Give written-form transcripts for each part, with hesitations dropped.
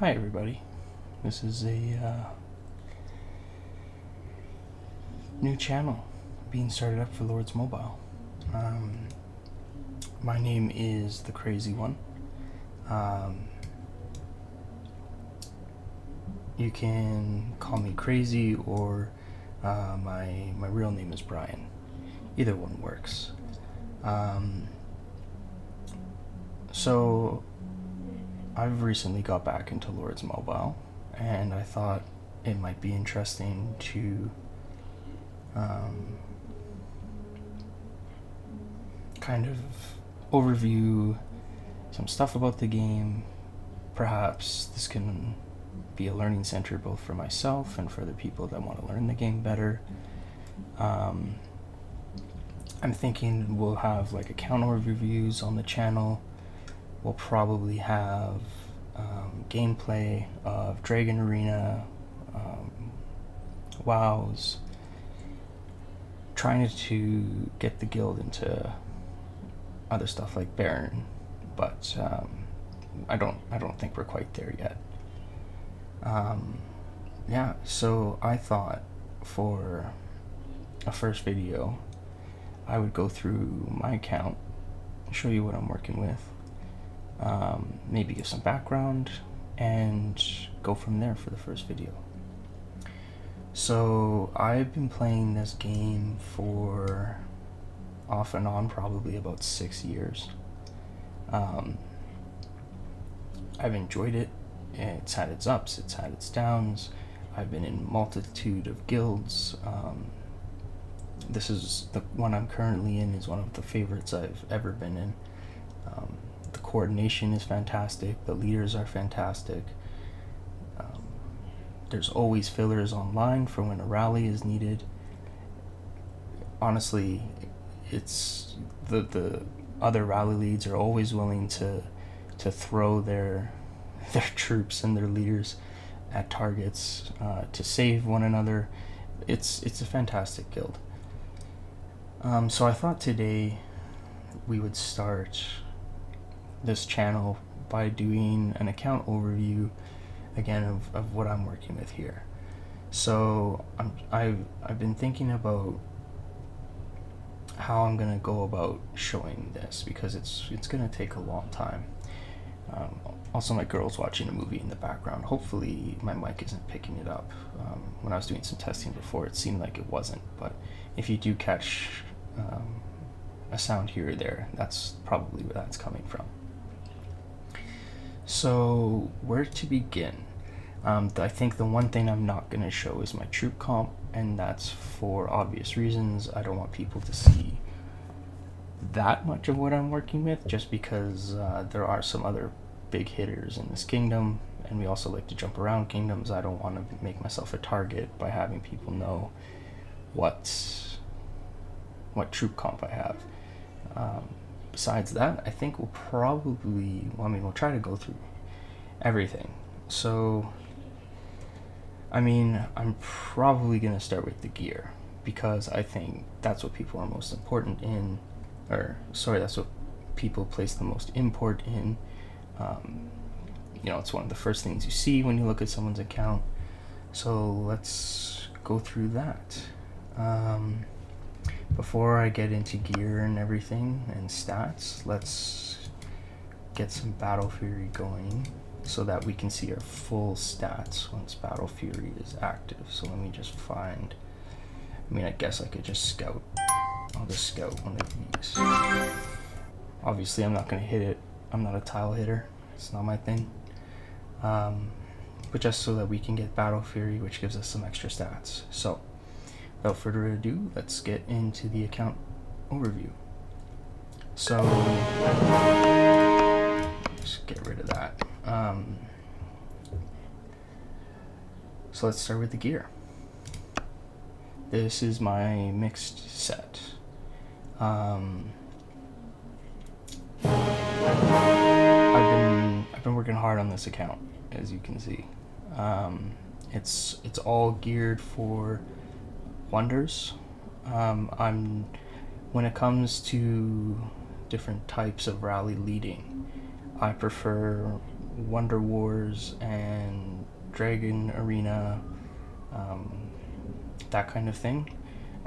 Hi everybody, this is a new channel being started up for Lords Mobile. My name is The Crazy One. You can call me Crazy or my real name is Brian. Either one works. So I've recently got back into Lords Mobile, and I thought it might be interesting to kind of overview some stuff about the game. Perhaps this can be a learning center both for myself and for the people that want to learn the game better. I'm thinking we'll have like account overviews on the channel. We'll probably have gameplay of Dragon Arena, WoWs, trying to get the guild into other stuff like Baron, but I don't think we're quite there yet. So I thought for a first video I would go through my account, show you what I'm working with, maybe give some background, and go from there for the first video. So I've been playing this game for off and on probably about 6 years. I've enjoyed it. It's had its ups, it's had its downs. I've been in a multitude of guilds. This is the one I'm currently in, is one of the favorites I've ever been in. The coordination is fantastic, the leaders are fantastic. There's always fillers online for when a rally is needed. Honestly, it's the other rally leads are always willing to throw their troops and their leaders at targets to save one another. It's a fantastic guild. So I thought today we would start this channel by doing an account overview again of what I'm working with here. So I've been thinking about how I'm gonna go about showing this, because it's gonna take a long time. Also, my girl's watching a movie in the background. Hopefully my mic isn't picking it up. When I was doing some testing before, it seemed like it wasn't, but if you do catch a sound here or there, that's probably where that's coming from. So where to begin? I think the one thing I'm not going to show is my troop comp, and that's for obvious reasons. I don't want people to see that much of what I'm working with, just because there are some other big hitters in this kingdom, and we also like to jump around kingdoms. I don't want to make myself a target by having people know what troop comp I have. Besides that, I think we'll try to go through everything. So, I'm probably going to start with the gear, because I think that's what people are most important in, that's what people place the most import in. It's one of the first things you see when you look at someone's account. So let's go through that. Before I get into gear and everything and stats, let's get some Battle Fury going so that we can see our full stats once Battle Fury is active. So let me just find, I guess I could just scout. I'll just scout one of these. Obviously I'm not going to hit it. I'm not a tile hitter. It's not my thing. But just so that we can get Battle Fury, which gives us some extra stats. So without further ado, let's get into the account overview. So, just get rid of that. So let's start with the gear. This is my mixed set. I've been working hard on this account, as you can see. It's all geared for wonders. When it comes to different types of rally leading, I prefer Wonder Wars and Dragon Arena, that kind of thing,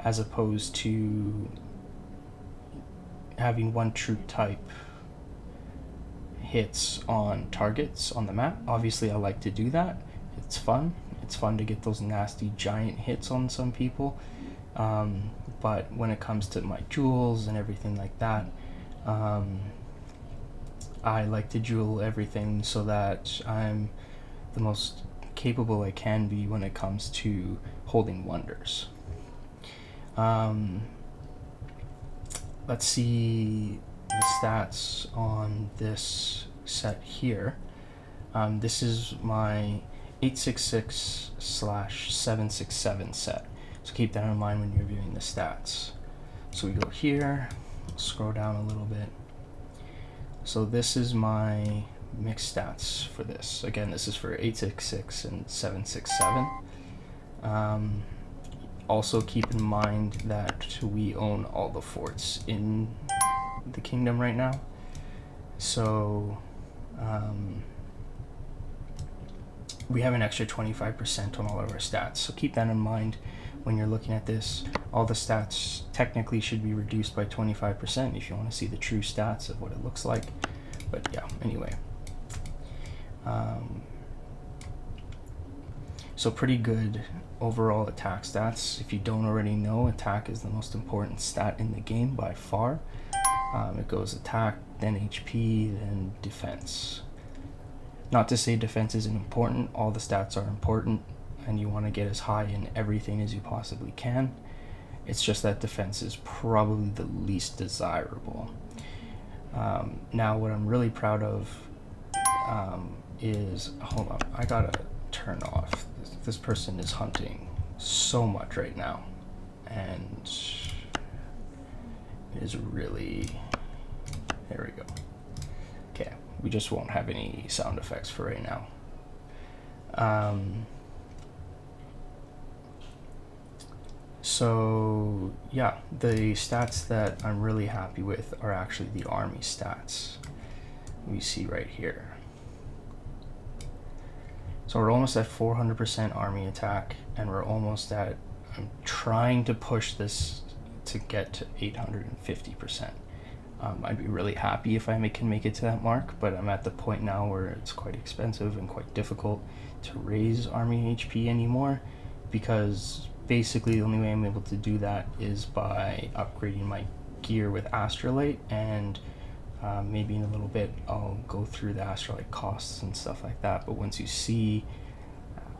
as opposed to having one troop type hits on targets on the map. Obviously I like to do that. It's fun to get those nasty giant hits on some people, but when it comes to my jewels and everything like that, I like to jewel everything so that I'm the most capable I can be when it comes to holding wonders. Let's see the stats on this set here. This is my 866/767 set, so keep that in mind when you're viewing the stats. So we go here, scroll down a little bit. So this is my mixed stats for this. Again, this is for 866 and 767. Also keep in mind that we own all the forts in the kingdom right now. So we have an extra 25% on all of our stats. So keep that in mind when you're looking at this. All the stats technically should be reduced by 25% if you want to see the true stats of what it looks like. But yeah, anyway. So pretty good overall attack stats. If you don't already know, attack is the most important stat in the game by far. It goes attack, then HP, then defense. Not to say defense isn't important, all the stats are important, and you want to get as high in everything as you possibly can. It's just that defense is probably the least desirable. Now what I'm really proud of is, hold on, I gotta turn off. This person is hunting so much right now, and it is really, there we go. Okay, we just won't have any sound effects for right now. So yeah, the stats that I'm really happy with are actually the army stats we see right here. So we're almost at 400% army attack, and we're almost at, I'm trying to push this to get to 850%. I'd be really happy if I can make it to that mark, but I'm at the point now where it's quite expensive and quite difficult to raise army HP anymore, because basically the only way I'm able to do that is by upgrading my gear with Astrolite, and maybe in a little bit I'll go through the Astrolite costs and stuff like that. But once you see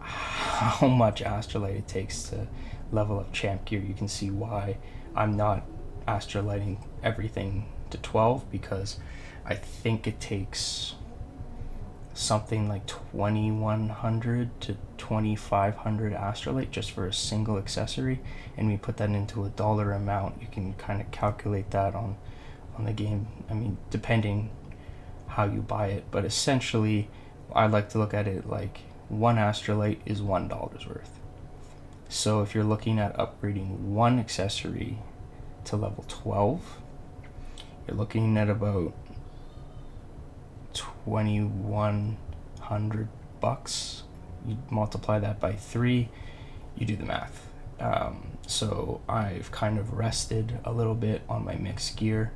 how much Astrolite it takes to level up champ gear, you can see why I'm not Astroliting everything to 12, because I think it takes something like 2100 to 2500 Astrolite just for a single accessory, and we put that into a dollar amount. You can kind of calculate that on the game, I mean, depending how you buy it, but essentially I like to look at it like one Astrolite is $1 worth. So if you're looking at upgrading one accessory to level 12, you're looking at about $2,100. You multiply that by 3, you do the math. So I've kind of rested a little bit on my mixed gear,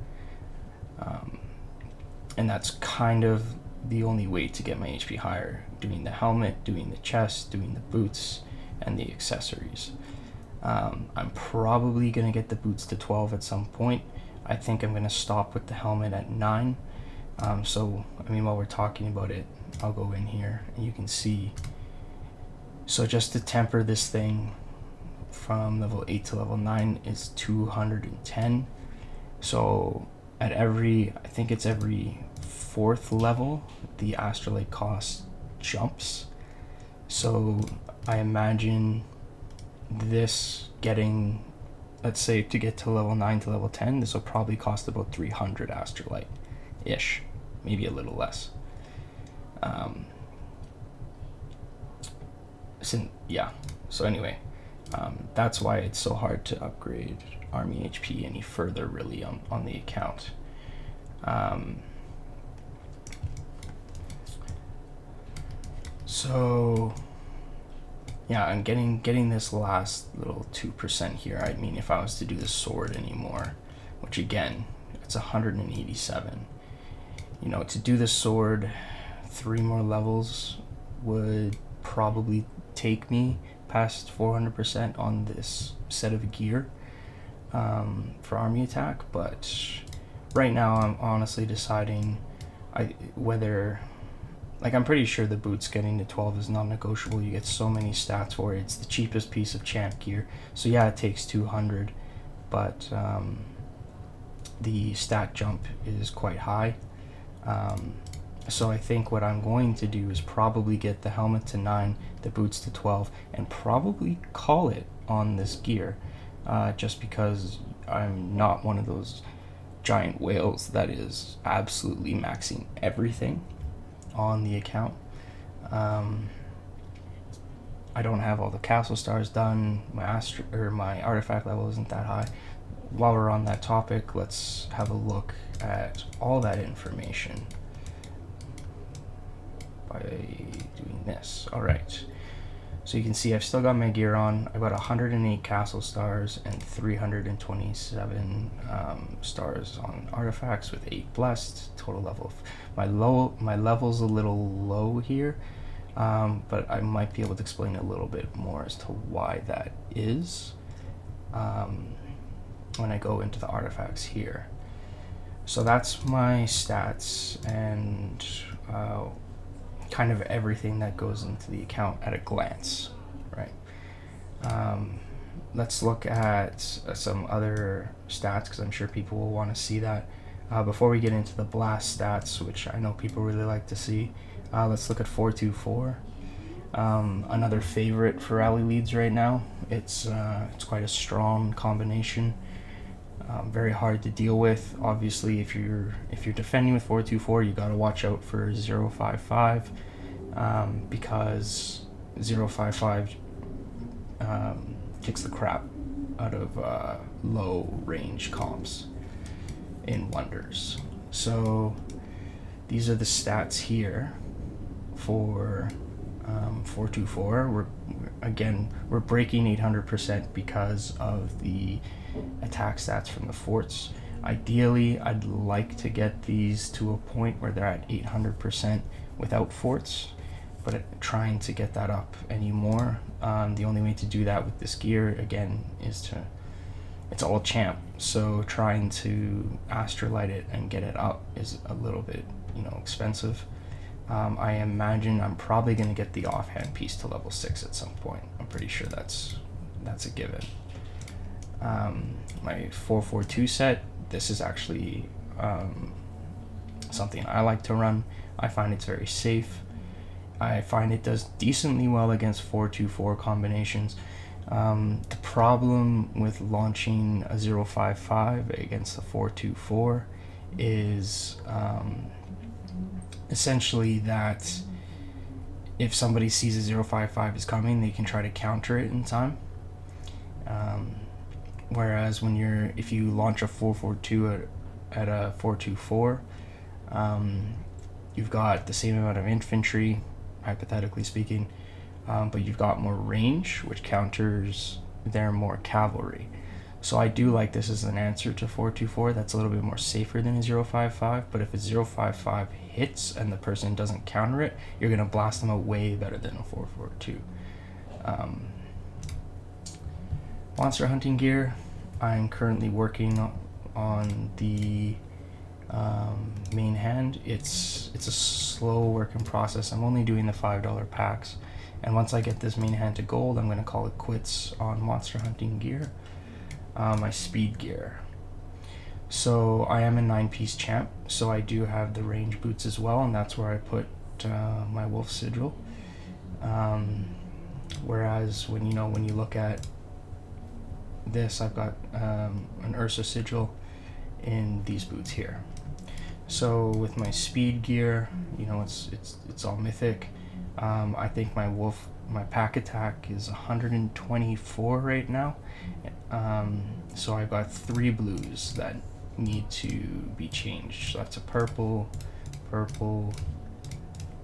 and that's kind of the only way to get my HP higher, doing the helmet, doing the chest, doing the boots, and the accessories. I'm probably going to get the boots to 12 at some point. I think I'm going to stop with the helmet at 9. So, I mean, while we're talking about it, I'll go in here and you can see. So just to temper this thing from level 8 to level 9 is 210. So at every, I think it's every 4th level, the Astrolite cost jumps. So I imagine this getting, let's say to get to level 9 to level 10, this will probably cost about 300 Astrolite-ish, maybe a little less. So anyway, that's why it's so hard to upgrade army HP any further really on the account. So yeah, I'm getting this last little 2% here. I mean, if I was to do the sword anymore, which again, it's 187. You know, to do the sword, 3 more levels would probably take me past 400% on this set of gear for army attack. But right now, I'm honestly deciding whether. Like, I'm pretty sure the boots getting to 12 is non-negotiable. You get so many stats for it. It's the cheapest piece of champ gear. So yeah, it takes 200, but the stat jump is quite high. So I think what I'm going to do is probably get the helmet to 9, the boots to 12, and probably call it on this gear. Just because I'm not one of those giant whales that is absolutely maxing everything on the account. I don't have all the castle stars done. My artifact level isn't that high. While we're on that topic, let's have a look at all that information by doing this. All right. So you can see I've still got my gear on. I've got 108 castle stars and 327 stars on artifacts with 8 blessed. Total level. My level's a little low here, but I might be able to explain a little bit more as to why that is when I go into the artifacts here. So that's my stats and kind of everything that goes into the account at a glance, right? Let's look at some other stats because I'm sure people will want to see that. Before we get into the blast stats, which I know people really like to see, let's look at 424. Another favorite for rally leads right now. It's quite a strong combination. Very hard to deal with. Obviously, if you're defending with 424, you got to watch out for 055 because 055 kicks the crap out of low range comps in wonders. So these are the stats here for 424. We're breaking 800% because of the attack stats from the forts. Ideally, I'd like to get these to a point where they're at 800% without forts, but trying to get that up anymore. The only way to do that with this gear, again, it's all champ, so trying to astrolite it and get it up is a little bit, expensive. I imagine I'm probably going to get the offhand piece to level 6 at some point. I'm pretty sure that's a given. My 442 set, this is actually something I like to run. I find it's very safe. I find it does decently well against 424 combinations. The problem with launching a 055 against the 424 is essentially that if somebody sees a 055 is coming, they can try to counter it in time. Whereas if you launch a 442 at a 424, you've got the same amount of infantry, hypothetically speaking, but you've got more range, which counters their more cavalry. So I do like this as an answer to 424. That's a little bit more safer than a 055, but if a 055 hits and the person doesn't counter it, you're going to blast them out way better than a 442. Monster hunting gear, I'm currently working on the main hand. It's a slow working process. I'm only doing the $5 packs, and once I get this main hand to gold, I'm going to call it quits on monster hunting gear. My speed gear. So I am a 9-piece champ, so I do have the range boots as well, and that's where I put my wolf sigil. Whereas when you look at this, I've got an Ursa sigil in these boots here. So with my speed gear, it's all mythic. I think my pack attack is 124 right now. So I've got 3 blues that need to be changed. So that's a purple.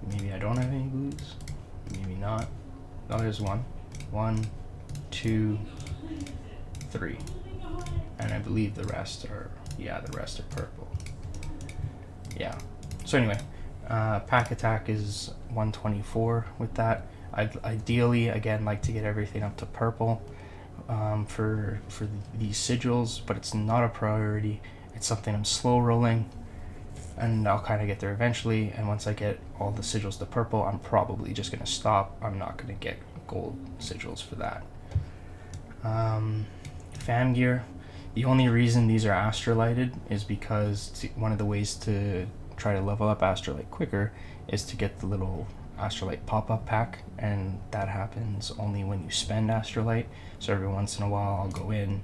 Maybe I don't have any blues. maybe not. Oh, there's one. 1, 2, 3. And I believe the rest are, yeah, the rest are purple. Yeah. So anyway, pack attack is 124 with that. I'd ideally, again, like to get everything up to purple for these sigils, but it's not a priority. It's something I'm slow rolling, and I'll kind of get there eventually. And once I get all the sigils to purple, I'm probably just going to stop. I'm not going to get gold sigils for that. Fam gear. The only reason these are astrolighted is because one of the ways to try to level up astrolite quicker is to get the little astrolite pop-up pack, and that happens only when you spend astrolite. So every once in a while I'll go in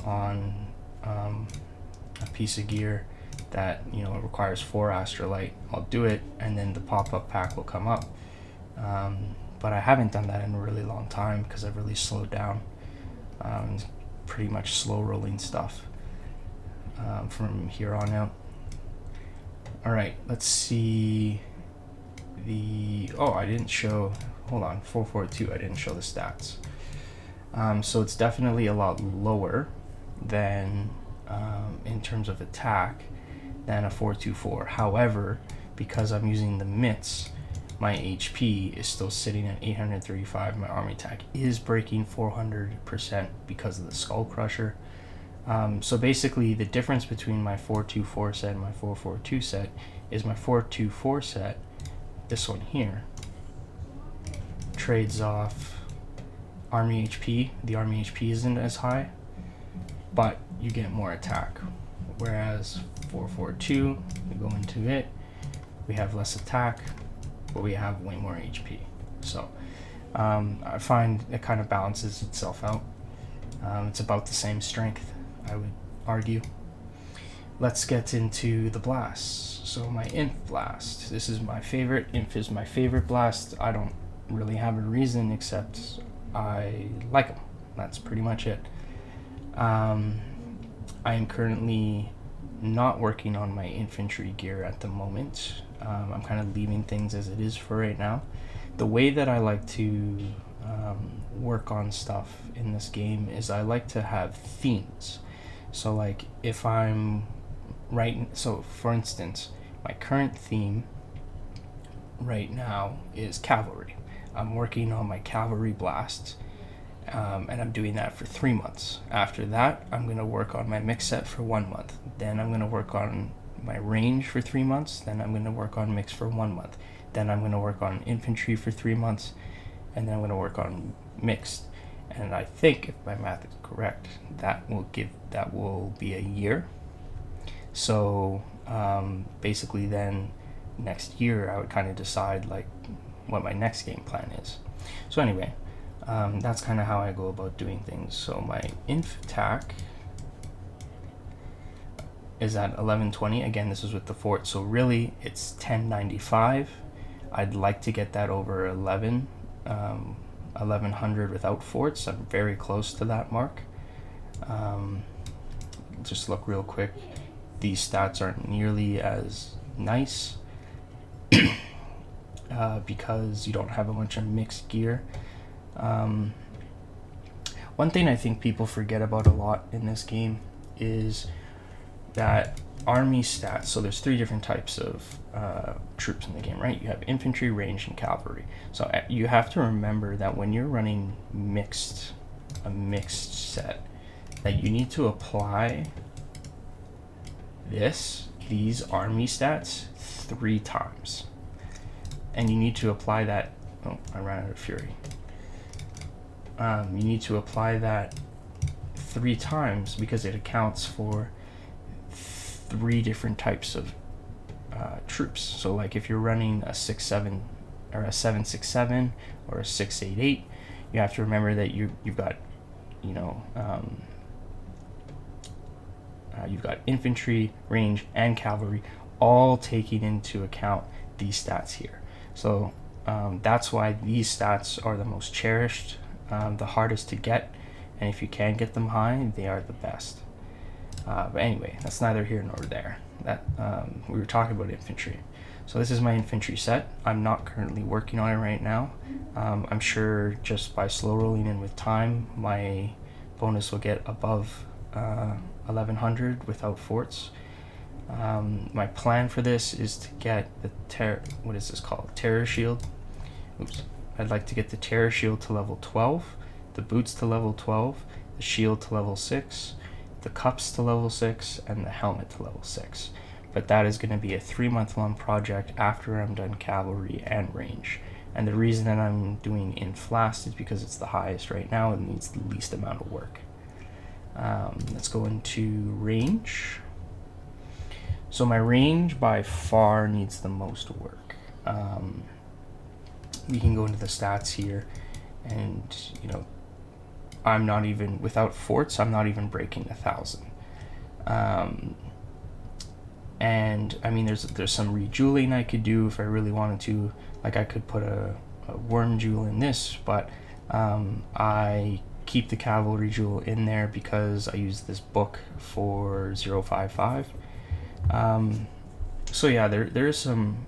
on a piece of gear that, you know, requires 4 astrolite. I'll do it, and then the pop-up pack will come up. But I haven't done that in a really long time because I've really slowed down. Pretty much slow rolling stuff from here on out. Alright, let's see the... Oh, I didn't show... Hold on, 442, I didn't show the stats. So it's definitely a lot lower than, in terms of attack, than a 424. However, because I'm using the mitts, my HP is still sitting at 835. My army attack is breaking 400% because of the Skull Crusher. So basically, the difference between my 424 set and my 442 set is my 424 set, this one here, trades off army HP. The army HP isn't as high, but you get more attack. Whereas 442, we go into it, we have less attack, but we have way more HP. So I find it kind of balances itself out. It's about the same strength, I would argue. Let's get into the blasts. So my Inf blast, this is my favorite. Inf is my favorite blast. I don't really have a reason except I like them. That's pretty much it. I am currently not working on my infantry gear at the moment. I'm kind of leaving things as it is for right now. The way that I like to work on stuff in this game is I like to have themes. So like if I'm so for instance, my current theme right now is cavalry. I'm working on my cavalry blasts, and I'm doing that for 3 months. After that, I'm going to work on my mix set for 1 month. Then I'm going to work on my range for 3 months. Then I'm going to work on mix for 1 month. Then I'm going to work on infantry for 3 months, and then I'm going to work on mixed. And I think, if my math is correct, that will be a year. So basically then next year I would kind of decide like what my next game plan is. So anyway, that's kind of how I go about doing things. So my inf attack is at 1120. Again, this is with the fort, so really it's 1095. I'd like to get that over 1100 without forts. I'm very close to that mark. Just look real quick. These stats aren't nearly as nice because you don't have a bunch of mixed gear. One thing I think people forget about a lot in this game is that army stats. So there's 3 different types of troops in the game, right? You have infantry, range, and cavalry. So you have to remember that when you're running a mixed set, that you need to apply these army stats 3 times. And you need to apply that, oh, I ran out of fury. You need to apply that 3 times because it accounts for 3 different types of troops. So like if you're running a 6-7 or a 7-6-7 or a 6-8-8, you have to remember that you've got, you know, you've got infantry, range, and cavalry all taking into account these stats here. So that's why these stats are the most cherished, the hardest to get, and if you can get them high, they are the best. But anyway, that's neither here nor there. That we were talking about infantry. So this is my infantry set. I'm not currently working on it right now. I'm sure just by slow rolling in with time, my bonus will get above 1100 without forts. My plan for this is to get the what is this called? Terror shield. Oops. I'd like to get the terror shield to level 12, the boots to level 12, the shield to level 6, the cups to level 6, and the helmet to level 6. But that is going to be a 3-month-long project after I'm done cavalry and range. And the reason that I'm doing Inflast is because it's the highest right now and needs the least amount of work. Let's go into range. So my range by far needs the most work. We can go into the stats here, and I'm not even, without forts, I'm not even breaking 1,000. And I mean, there's some rejuveling I could do if I really wanted to. Like, I could put a worm jewel in this, but I keep the cavalry jewel in there because I use this book for 055. So yeah, there is some,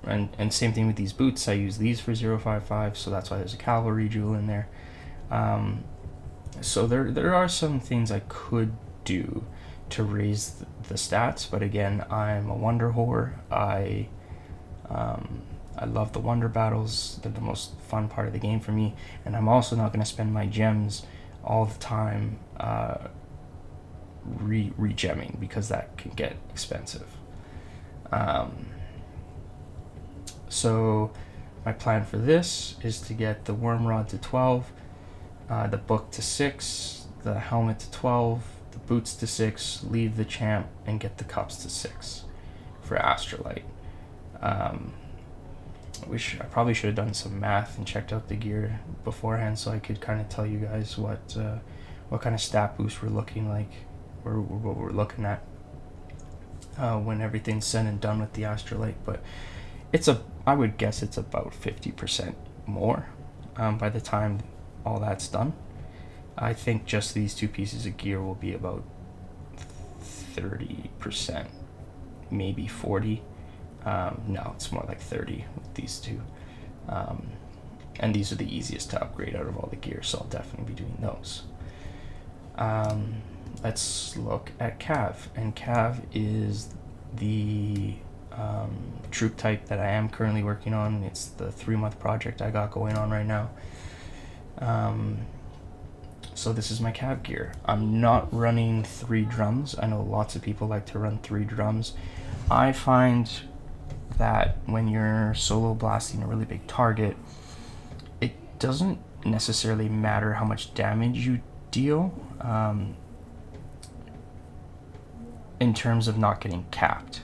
and same thing with these boots. I use these for 055, so that's why there's a cavalry jewel in there. So there are some things I could do to raise the stats, but again, I'm a wonder whore. I love the wonder battles. They're the most fun part of the game for me, and I'm also not going to spend my gems all the time re-gemming, because that can get expensive. So my plan for this is to get the worm rod to 12, the book to 6, the helmet to 12, the boots to 6, leave the champ, and get the cups to 6 for Astrolite. I probably should have done some math and checked out the gear beforehand, so I could kind of tell you guys what kind of stat boost we're looking like, or what we're looking at when everything's said and done with the Astrolite. But I would guess it's about 50% more by the time all that's done. I think just these two pieces of gear will be about 30%, maybe 40. No, it's more like 30 with these two. And these are the easiest to upgrade out of all the gear, so I'll definitely be doing those. Let's look at Cav. And Cav is the troop type that I am currently working on. It's the 3-month project I got going on right now. So this is my Cav gear. I'm not running 3 drums. I know lots of people like to run 3 drums. I find that when you're solo blasting a really big target, it doesn't necessarily matter how much damage you deal in terms of not getting capped.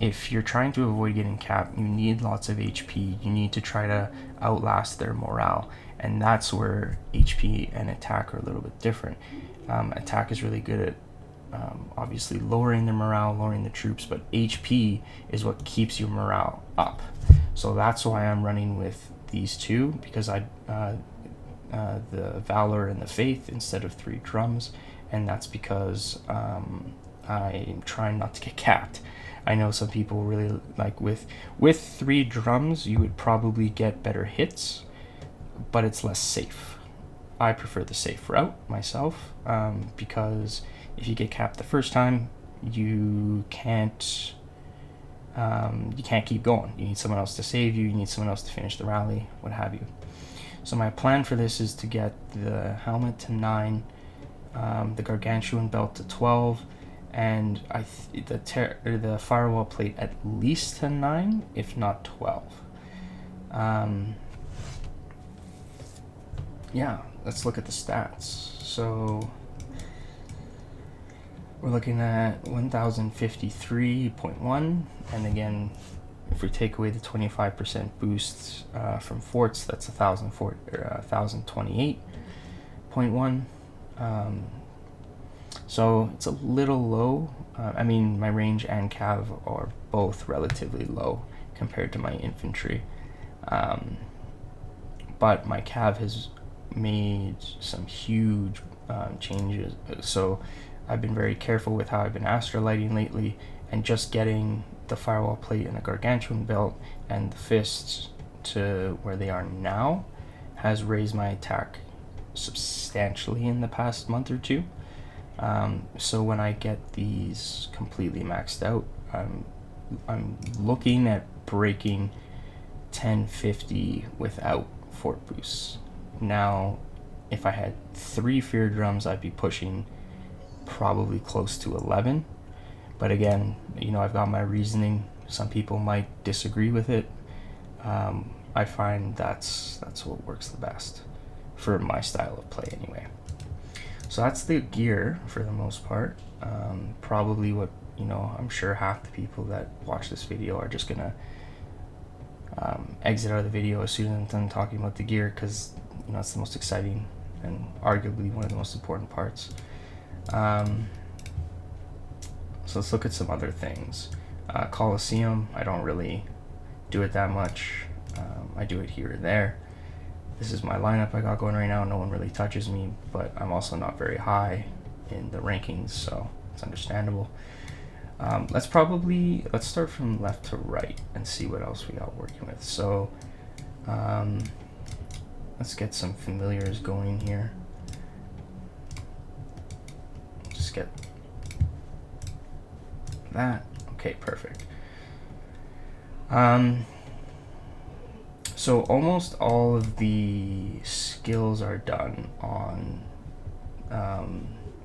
If you're trying to avoid getting capped, you need lots of HP. You need to try to outlast their morale, and that's where HP and attack are a little bit different. Attack is really good at obviously lowering the morale, lowering the troops, but HP is what keeps your morale up. So that's why I'm running with these two, because the Valor and the Faith instead of 3 drums, and that's because I'm trying not to get capped. I know some people really like with 3 drums you would probably get better hits, but it's less safe. I prefer the safe route myself, because if you get capped the first time, you can't keep going. You need someone else to save you. You need someone else to finish the rally, what have you. So my plan for this is to get the helmet to 9, the gargantuan belt to 12, and the firewall plate at least to 9, if not 12. Yeah, let's look at the stats. So we're looking at 1053.1, and again, if we take away the 25% boost from forts, that's 1028.1. So it's a little low. I mean, my range and cav are both relatively low compared to my infantry. But my cav has made some huge changes. So I've been very careful with how I've been astrolighting lately, and just getting the firewall plate and the gargantuan belt and the fists to where they are now has raised my attack substantially in the past month or two. So when I get these completely maxed out, I'm looking at breaking 1050 without fort boosts. Now, if I had 3 fear drums, I'd be pushing probably close to 11. But again, I've got my reasoning. Some people might disagree with it. I find that's what works the best for my style of play anyway. So that's the gear for the most part. Probably what, I'm sure half the people that watch this video are just gonna exit out of the video as soon as I'm done talking about the gear, because it's the most exciting and arguably one of the most important parts. So let's look at some other things. Colosseum, I don't really do it that much. I do it here or there. This is my lineup I got going right now. No one really touches me, but I'm also not very high in the rankings, so it's understandable. Let's start from left to right and see what else we got working with. So let's get some familiars going here. Just get that. Okay, perfect. So almost all of the skills are done on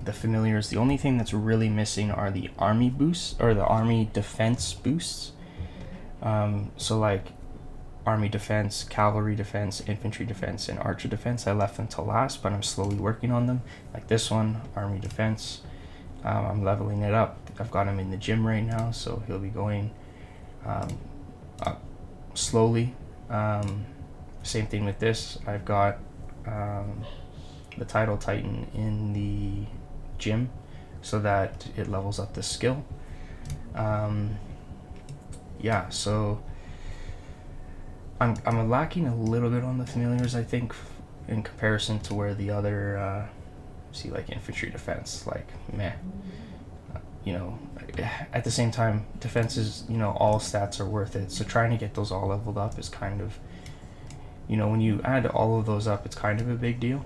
the familiars. The only thing that's really missing are the army boosts, or the army defense boosts. So like army defense, cavalry defense, infantry defense, and archer defense, I left them till last, but I'm slowly working on them. Like this one, army defense, I'm leveling it up. I've got him in the gym right now, so he'll be going up slowly. Same thing with this. I've got the Tidal Titan in the gym so that it levels up the skill. Yeah, so I'm lacking a little bit on the familiars, I think, in comparison to where the other see, like infantry defense, like meh. At the same time, defense is, all stats are worth it. So trying to get those all leveled up is kind of, when you add all of those up, it's kind of a big deal.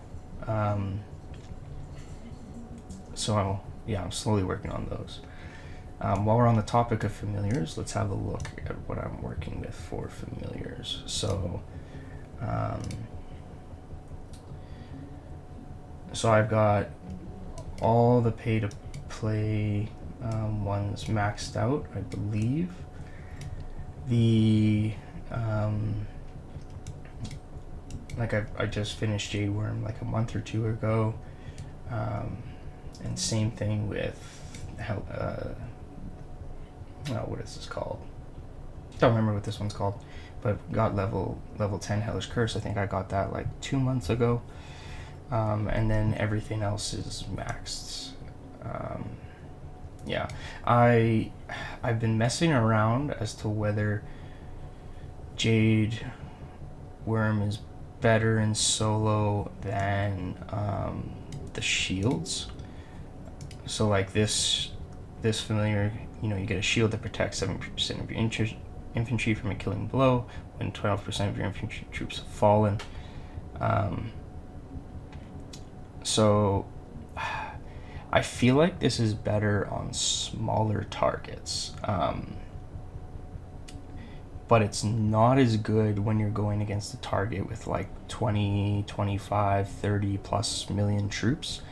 So yeah, I'm slowly working on those. While we're on the topic of familiars, let's have a look at what I'm working with for familiars. So, I've got all the pay-to-play ones maxed out, I believe. The I just finished Jade Worm like a month or two ago, and same thing with what is this called? Don't remember what this one's called, but got level 10 Hellish Curse. I think I got that like 2 months ago, and then everything else is maxed. Yeah, I've been messing around as to whether Jade Worm is better in solo than the shields. So like this familiar, you get a shield that protects 7% of your infantry from a killing blow when 12% of your infantry troops have fallen. So I feel like this is better on smaller targets, but it's not as good when you're going against a target with like 20, 25, 30 plus million troops.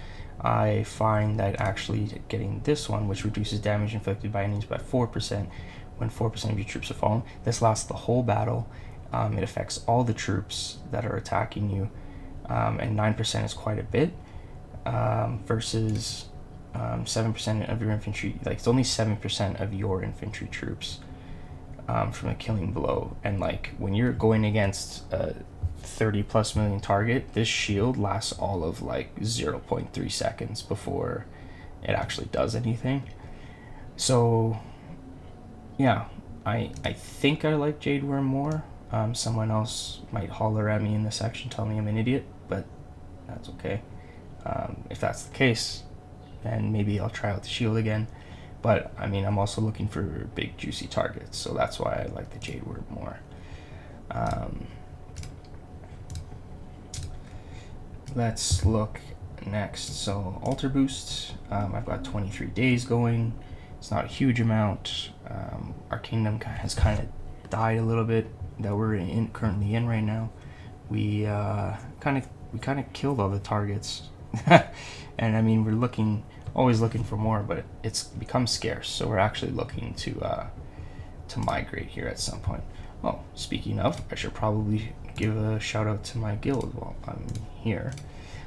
I find that actually getting this one, which reduces damage inflicted by enemies by 4% when 4% of your troops are fallen, this lasts the whole battle. It affects all the troops that are attacking you, and 9% is quite a bit, versus 7% of your infantry. Like, it's only 7% of your infantry troops from a killing blow. And like when you're going against a 30 plus million target, this shield lasts all of like 0.3 seconds before it actually does anything. So yeah, I think I like Jade Worm more. Someone else might holler at me in the section, tell me I'm an idiot, but that's okay. If that's the case, then maybe I'll try out the shield again. But I mean, I'm also looking for big juicy targets, so that's why I like the Jade Word more. Let's look next. So Alter Boost, I've got 23 days going. It's not a huge amount. Our kingdom has kind of died a little bit that we're currently in right now. We kind of killed all the targets, and I mean we're always looking for more, but it's become scarce. So we're actually looking to migrate here at some point. Oh, speaking of, I should probably give a shout out to my guild while I'm here.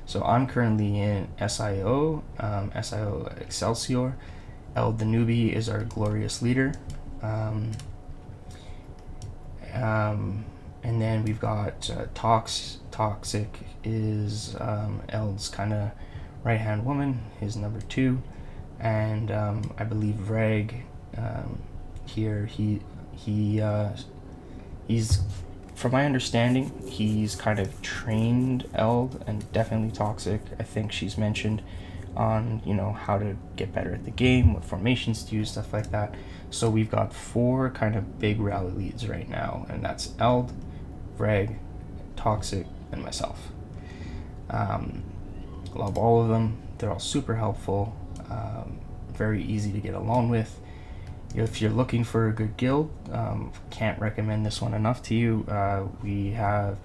So I'm currently in SIO, SIO Excelsior. El the Newbie is our glorious leader. And then we've got Toxic is Eld's kind of right-hand woman, his number 2. And I believe Reg here, he's, from my understanding, he's kind of trained Eld and definitely Toxic. I think she's mentioned on, how to get better at the game, what formations to use, stuff like that. So we've got 4 kind of big rally leads right now, and that's Eld, Reg, Toxic, and myself. Love all of them. They're all super helpful, very easy to get along with. If you're looking for a good guild, can't recommend this one enough to you. We have,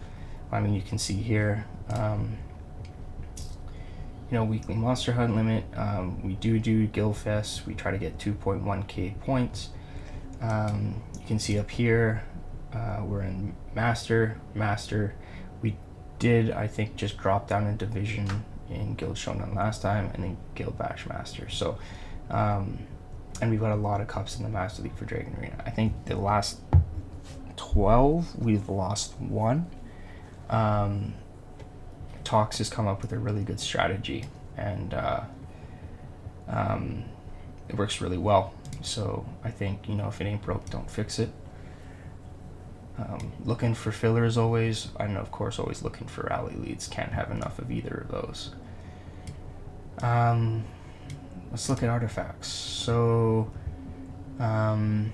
you can see here, weekly monster hunt limit. We do guild fest. We try to get 2.1k points. You can see up here, we're in master. We did, I think, just drop down a division in Guild Shonen last time, and then Guild Bash Master. So, and we've got a lot of cups in the Master League for Dragon Arena. I think the last 12, we've lost 1. Tox has come up with a really good strategy, and it works really well. So I think, if it ain't broke, don't fix it. Looking for fillers always, and of course always looking for rally leads. Can't have enough of either of those. Let's look at artifacts. So I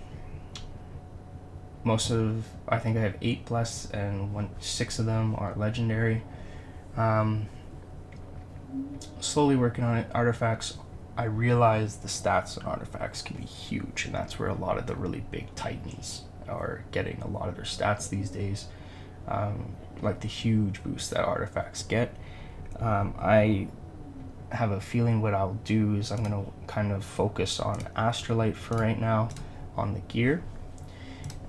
think I have 8 plus, and 6 of them are legendary. Slowly working on it. Artifacts, I realize the stats on artifacts can be huge, and that's where a lot of the really big titans are getting a lot of their stats these days, like the huge boost that artifacts get. I have a feeling what I'll do is I'm going to kind of focus on Astrolite for right now on the gear,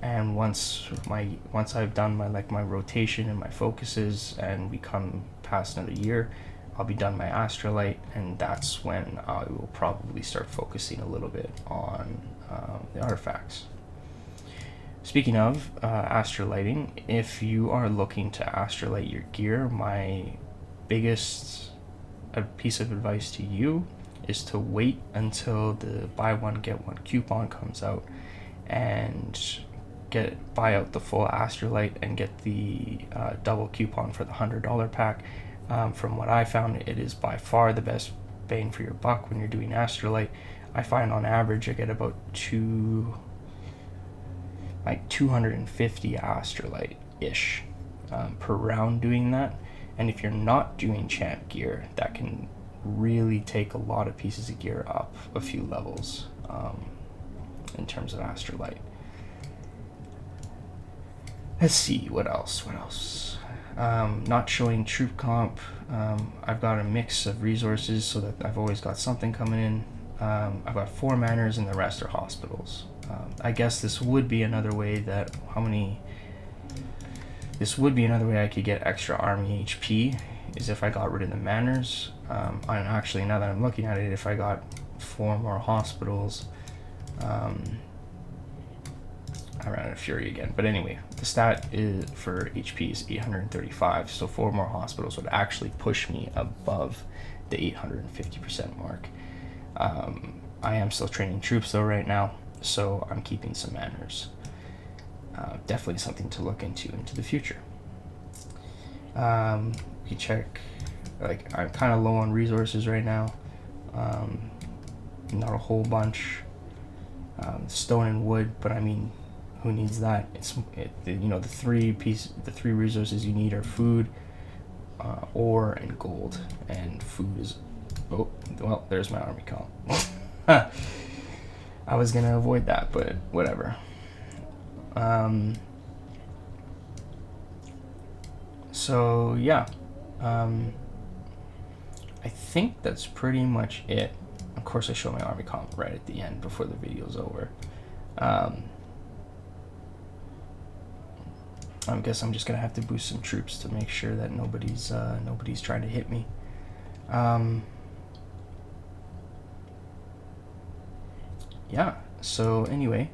and once I've done my rotation and my focuses and we come past another year, I'll be done my Astrolite, and that's when I will probably start focusing a little bit on the artifacts. Speaking of astrolighting, if you are looking to astrolite your gear, my biggest piece of advice to you is to wait until the buy one get one coupon comes out, and buy out the full astrolite and get the double coupon for the $100 pack. From what I found, it is by far the best bang for your buck when you're doing astrolite. I find on average I get about 250 astrolite ish per round doing that. And if you're not doing champ gear, that can really take a lot of pieces of gear up a few levels in terms of astrolite. Let's see, what else? Not showing troop comp. I've got a mix of resources so that I've always got something coming in. I've got 4 manors and the rest are hospitals. I guess this would be another way I could get extra army HP, is if I got rid of the manors. And actually, now that I'm looking at it, if I got 4 more hospitals, I ran out of fury again. But anyway, the stat for HP is 835, so 4 more hospitals would actually push me above the 850% mark. I am still training troops though right now, so I'm keeping some manors. Definitely something to look into the future. You check, I'm kind of low on resources right now. Not a whole bunch. stone and wood, but I mean, who needs that? The three resources you need are food, ore, and gold. And food is, oh well, there's my army comp. I was gonna avoid that, but whatever. So yeah, I think that's pretty much it. Of course, I show my army comp right at the end before the video's over. I guess I'm just gonna have to boost some troops to make sure that nobody's trying to hit me. Yeah. So anyway,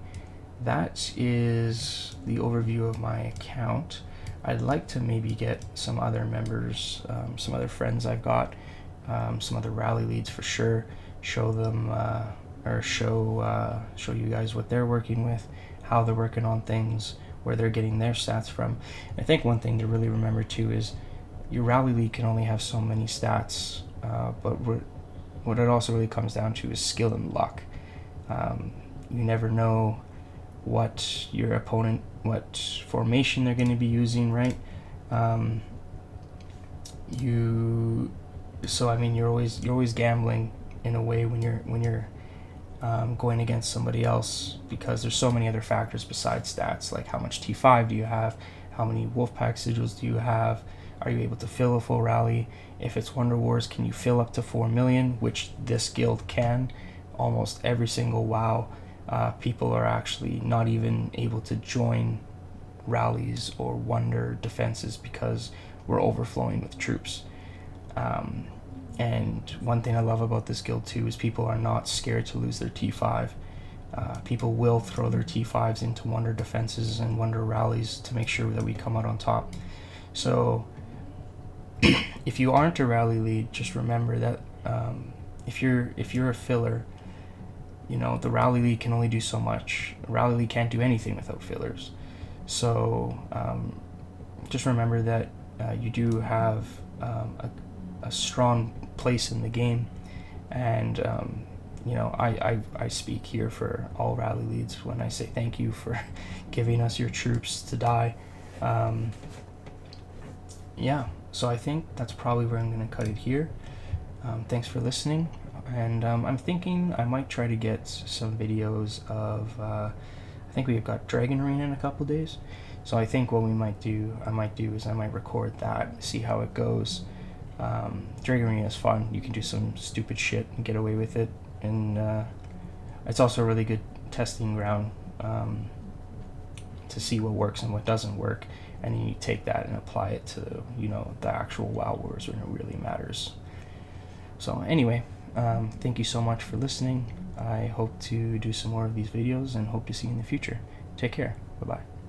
that is the overview of my account. I'd like to maybe get some other members, some other friends I've got, some other rally leads for sure. Show them or show you guys what they're working with, how they're working on things, where they're getting their stats from. I think one thing to really remember too is your rally lead can only have so many stats, but what it also really comes down to is skill and luck. You never know what your opponent, what formation they're going to be using, right? So I mean, you're always gambling in a way when you're going against somebody else, because there's so many other factors besides stats, like how much T5 do you have, how many Wolfpack sigils do you have, are you able to fill a full rally? If it's Wonder Wars, can you fill up to 4 million, which this guild can. Almost every single WoW, people are actually not even able to join rallies or Wonder defenses because we're overflowing with troops. And one thing I love about this guild too is people are not scared to lose their T5. People will throw their T5s into Wonder defenses and Wonder rallies to make sure that we come out on top. So if you aren't a rally lead, just remember that if you're a filler, you know, the rally lead can only do so much. The rally lead can't do anything without fillers. So just remember that you do have a strong place in the game, and you know, I speak here for all rally leads when I say thank you for giving us your troops to die. Yeah, so I think that's probably where I'm going to cut it here. Thanks for listening, and I'm thinking I might try to get some videos of I think we've got Dragon Arena in a couple days, so I think what I might do is I might record that, see how it goes. Dragon Arena is fun. You can do some stupid shit and get away with it, and it's also a really good testing ground to see what works and what doesn't work, and then you take that and apply it to, you know, the actual WoW Wars when it really matters. So anyway, thank you so much for listening. I hope to do some more of these videos and hope to see you in the future. Take care. Bye-bye.